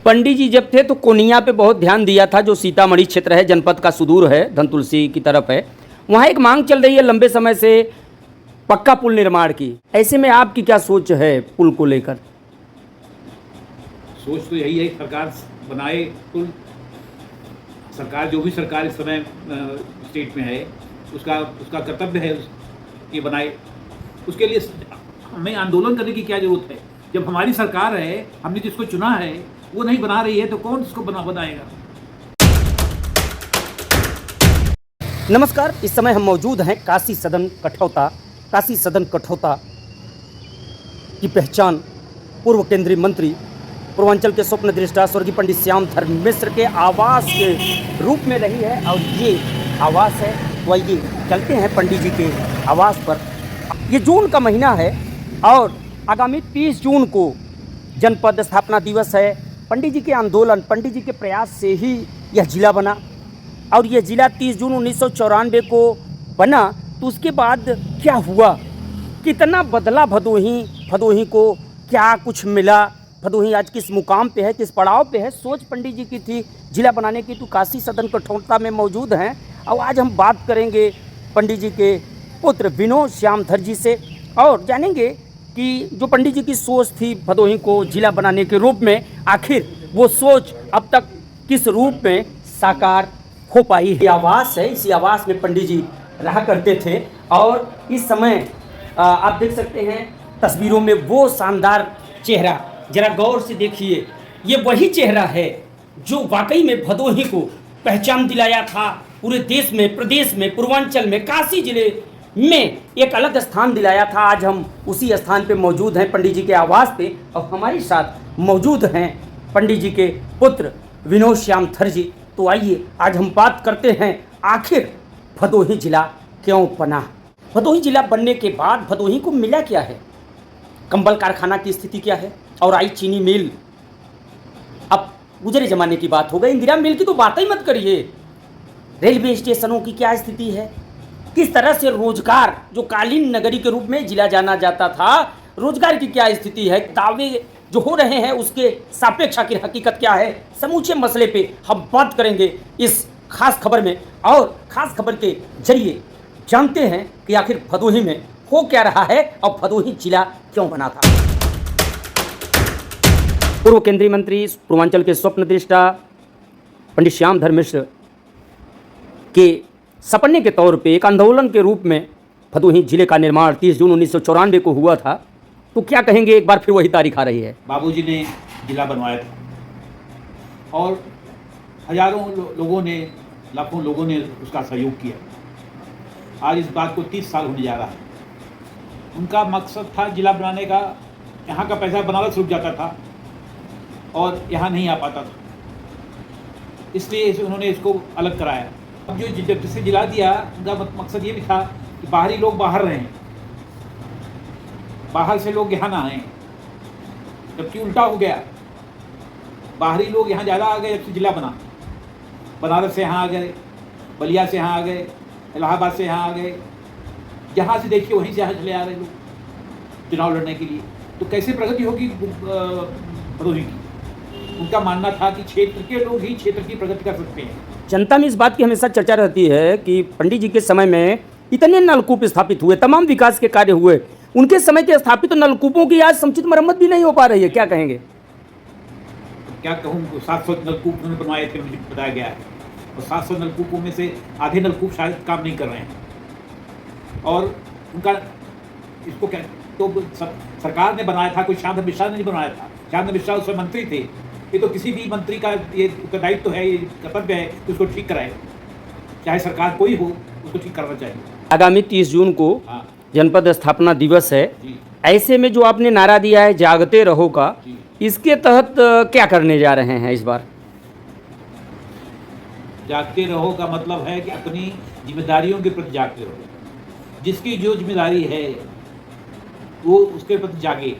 पंडित जी जब थे तो कोनिया पे बहुत ध्यान दिया था, जो सीतामढ़ी क्षेत्र है, जनपद का सुदूर है, धनतुलसी की तरफ है। वहाँ एक मांग चल रही है लंबे समय से पक्का पुल निर्माण की। ऐसे में आपकी क्या सोच है पुल को लेकर? सोच तो यही है सरकार बनाए पुल। सरकार जो भी सरकार इस समय स्टेट में है उसका कर्तव्य है कि बनाए। उसके लिए हमें आंदोलन करने की क्या जरूरत है? जब हमारी सरकार है, हमने जिसको चुना है वो नहीं बना रही है तो कौन इसको बनाएगा? नमस्कार, इस समय हम मौजूद हैं काशी सदन कठौता। काशी सदन कठौता की पहचान पूर्व केंद्रीय मंत्री, पूर्वांचल के स्वप्न दृष्टा स्वर्गीय पंडित श्यामधर मिश्र के आवास के रूप में रही है। और ये आवास है, तो आइए चलते हैं पंडित जी के आवास पर। ये जून का महीना है और आगामी 30 जून को जनपद स्थापना दिवस है। पंडित जी के आंदोलन, पंडित जी के प्रयास से ही यह जिला बना और यह जिला 30 जून 1994 को बना। तो उसके बाद क्या हुआ, कितना बदला भदोही को, क्या कुछ मिला, भदोही आज किस मुकाम पे है, किस पड़ाव पे है, सोच पंडित जी की थी जिला बनाने की। तो काशी सदन कठौता में मौजूद हैं और आज हम बात करेंगे पंडित जी के पुत्र विनोद श्यामधर जी से और जानेंगे कि जो पंडित जी की सोच थी भदोही को जिला बनाने के रूप में, आखिर वो सोच अब तक किस रूप में साकार हो पाई है। आवास है, इसी आवास में पंडित जी रहा करते थे और इस समय आप देख सकते हैं तस्वीरों में वो शानदार चेहरा, जरा गौर से देखिए। ये वही चेहरा है जो वाकई में भदोही को पहचान दिलाया था पूरे देश में, प्रदेश में, पूर्वांचल में, काशी जिले में एक अलग स्थान दिलाया था। आज हम उसी स्थान पे मौजूद हैं, पंडित जी के आवास पे, और हमारे साथ मौजूद हैं पंडित जी के पुत्र विनोद श्यामधर जी। तो आइए आज हम बात करते हैं आखिर भदोही जिला क्यों बना। भदोही जिला बनने के बाद भदोही को मिला क्या है? कंबल कारखाना की स्थिति क्या है और आई चीनी मिल। अब गुजरे जमाने की बात हो गई, इंदिरा मिल की तो बात ही मत करिए। रेलवे स्टेशनों की क्या स्थिति है, किस तरह से रोजगार, जो कालीन नगरी के रूप में जिला जाना जाता था, रोजगार की क्या स्थिति है, दावे जो हो रहे हैं उसके सापेक्ष आखिर हकीकत क्या है, समूचे मसले पे हम बात करेंगे इस खास खबर में। और खास खबर के जरिए जानते हैं कि आखिर भदोही में हो क्या रहा है और भदोही जिला क्यों बना था। पूर्व केंद्रीय मंत्री, पूर्वांचल के स्वप्न दृष्टा पंडित श्यामधर मिश्र के सपने के तौर पे एक आंदोलन के रूप में भदोही जिले का निर्माण 30 जून 1994 को हुआ था। तो क्या कहेंगे, एक बार फिर वही तारीख आ रही है। बाबूजी ने जिला बनवाया था और हजारों लोगों ने, लाखों लोगों ने उसका सहयोग किया। आज इस बात को 30 साल होने जा रहा है। उनका मकसद था जिला बनाने का। यहाँ का पैसा बनारस रुक जाता था और यहाँ नहीं आ पाता था, इसलिए उन्होंने इसको अलग कराया। अब जो जब से जिला दिया, उनका मकसद ये भी था कि बाहरी लोग बाहर रहें, बाहर से लोग यहाँ ना आए। जबकि उल्टा हो गया, बाहरी लोग यहाँ ज़्यादा आ गए जब से जिला बना। बनारस से यहाँ आ गए, बलिया से यहाँ आ गए, इलाहाबाद से यहाँ आ गए, जहाँ से देखिए वहीं से यहाँ चले आ रहे लोग चुनाव लड़ने के लिए। तो कैसे प्रगति होगी भदोही की? उनका मानना था कि क्षेत्र के लोग ही क्षेत्र की प्रगति कर सकते हैं। जनता में इस बात की हमेशा चर्चा रहती है कि पंडित जी के समय में इतने नलकूप स्थापित हुए, तमाम विकास के कार्य हुए, उनके समय के स्थापित नलकूपों की आज समुचित मरम्मत भी नहीं हो पा रही है। क्या कहेंगे? क्या कहूँ, 700 नलकूप उन्होंने बनवाए थे, मुझे बताया गया है, और 700 नलकूपों में से आधे नलकूप शायद काम नहीं कर रहे हैं। और उनका इसको क्या, तो सरकार ने बनाया था, कोई श्यामधर मिश्रा ने नहीं बनाया था। श्यामधर मिश्रा उसमें मंत्री थे। ये तो किसी भी मंत्री का ये दायित्व है, ये कर्तव्य है कि उसको ठीक कराए, चाहे सरकार कोई हो, उसको ठीक करना चाहिए। आगामी 30 जून को जनपद स्थापना दिवस है। ऐसे में जो आपने नारा दिया है जागते रहो का, इसके तहत क्या करने जा रहे हैं इस बार? जागते रहो का मतलब है कि अपनी जिम्मेदारियों के प्रति जागते रहो। जिसकी जो जिम्मेदारी है वो उसके प्रति जागे।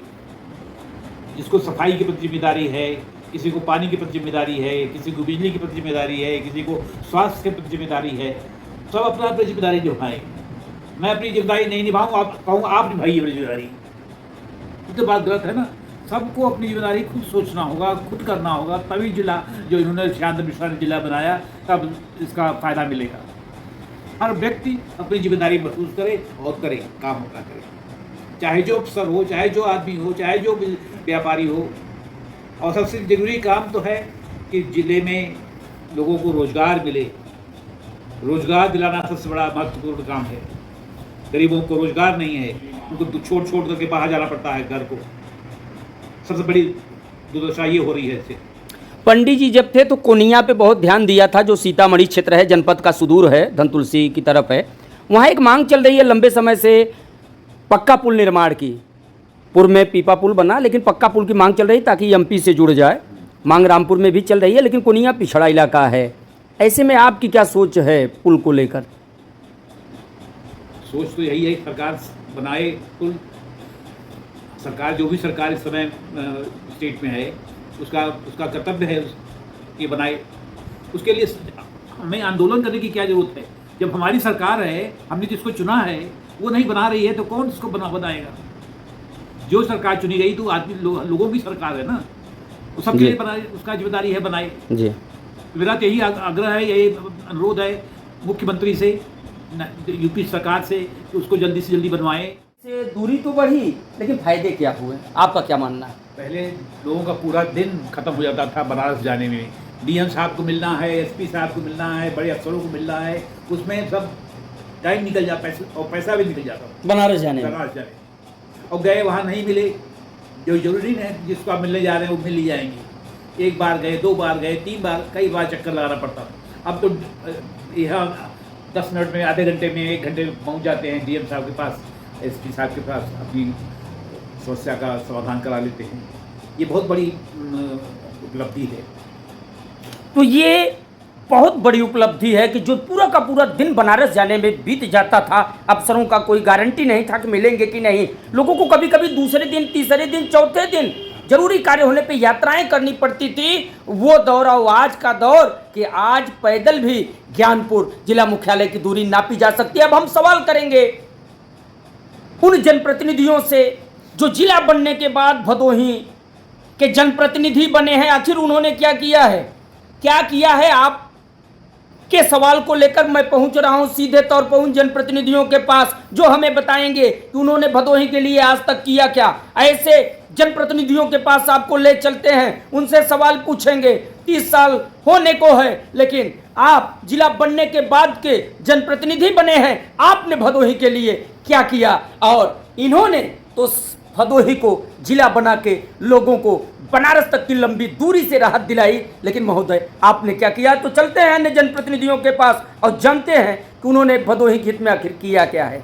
जिसको सफाई की प्रति जिम्मेदारी है, किसी को पानी की प्रति जिम्मेदारी है, किसी को बिजली की प्रति जिम्मेदारी है, किसी को स्वास्थ्य की प्रति जिम्मेदारी है, सब अपना अपनी जिम्मेदारी निभाएं। मैं अपनी जिम्मेदारी नहीं निभाऊँ, आप कहूँ आप निभाइए अपनी जिम्मेदारी। ये तो बात गलत है ना। सबको अपनी जिम्मेदारी खुद सोचना होगा, खुद करना होगा, तभी जिला जो इन्होंने शांत मिश्रा ने जिला बनाया तब इसका फ़ायदा मिलेगा। हर व्यक्ति अपनी जिम्मेदारी महसूस करे और करे, काम अपना करे, चाहे जो अफसर हो, चाहे जो आदमी हो, चाहे जो व्यापारी हो। और सबसे ज़रूरी काम तो है कि ज़िले में लोगों को रोज़गार मिले। रोज़गार दिलाना सबसे बड़ा महत्वपूर्ण काम है। गरीबों को रोज़गार नहीं है, उनको छोड़ करके बाहर जाना पड़ता है घर को। सबसे बड़ी दुर्दशा ये हो रही है इससे। पंडित जी जब थे तो कोनिया पे बहुत ध्यान दिया था, जो सीतामढ़ी क्षेत्र है, जनपद का सुदूर है, धनतुलसी की तरफ है। वहाँ एक मांग चल रही है लंबे समय से पक्का पुल निर्माण की। पूर्व में पीपा पुल बना, लेकिन पक्का पुल की मांग चल रही ताकि एमपी से जुड़ जाए। मांग रामपुर में भी चल रही है, लेकिन कोनिया पिछड़ा इलाका है। ऐसे में आपकी क्या सोच है पुल को लेकर? सोच तो यही है कि सरकार बनाए पुल। सरकार, जो भी सरकार इस समय स्टेट में है, उसका कर्तव्य है कि बनाए। उसके लिए हमें आंदोलन करने की क्या जरूरत है? जब हमारी सरकार है, हमने जिसको चुना है वो नहीं बना रही है तो कौन इसको बनाएगा? जो सरकार चुनी गई तो आदमी लोगों की सरकार है ना, वो सबके लिए बनाए, उसका जिम्मेदारी है बनाए जी। मेरा तो यही आग्रह है, यही अनुरोध है मुख्यमंत्री से, यूपी सरकार से कि उसको जल्दी से जल्दी बनवाएं। से दूरी तो बढ़ी, लेकिन फायदे क्या हुए, आपका क्या मानना है? पहले लोगों का पूरा दिन खत्म हो जाता था बनारस जाने में। डीएम साहब को मिलना है, एसपी साहब को मिलना है, बड़े अफसरों को मिलना है, उसमें सब टाइम निकल जाता, पैसा भी निकल जाता बनारस जाने और गए वहाँ नहीं मिले। जो जरूरी है जिसको आप मिलने जा रहे हैं वो मिल ही जाएंगे। एक बार गए, 2 बार गए, 3 बार, कई बार चक्कर लगाना पड़ता। अब तो यहाँ 10 मिनट में, आधे घंटे में, 1 घंटे में पहुँच जाते हैं डीएम साहब के पास, एसपी साहब के पास, अपनी समस्या का समाधान करा लेते हैं। ये बहुत बड़ी उपलब्धि है। तो ये बहुत बड़ी उपलब्धि है कि जो पूरा का पूरा दिन बनारस जाने में बीत जाता था, अफसरों का कोई गारंटी नहीं था कि मिलेंगे कि नहीं। लोगों को कभी कभी दूसरे दिन, तीसरे दिन, चौथे दिन जरूरी कार्य होने पे यात्राएं करनी पड़ती थी। वो दौर और आज का दौर कि आज पैदल भी ज्ञानपुर जिला मुख्यालय की दूरी नापी जा सकती है। अब हम सवाल करेंगे उन जनप्रतिनिधियों से जो जिला बनने के बाद भदोही के जनप्रतिनिधि बने हैं। आखिर उन्होंने क्या किया है, क्या किया है? आप के सवाल को लेकर मैं पहुंच रहा हूं सीधे तौर पर उन जनप्रतिनिधियों के पास जो हमें बताएंगे कि उन्होंने भदोही के लिए आज तक किया क्या। ऐसे जनप्रतिनिधियों के पास आपको ले चलते हैं, उनसे सवाल पूछेंगे। 30 साल होने को है, लेकिन आप जिला बनने के बाद के जनप्रतिनिधि बने हैं। आपने भदोही के लिए क्या किया? और इन्होंने तो भदोही को जिला बना के लोगों को बनारस तक की लंबी दूरी से राहत दिलाई, लेकिन महोदय आपने क्या किया? तो चलते हैं अन्य जनप्रतिनिधियों के पास और जानते हैं कि उन्होंने भदोही के हित में आखिर किया क्या है।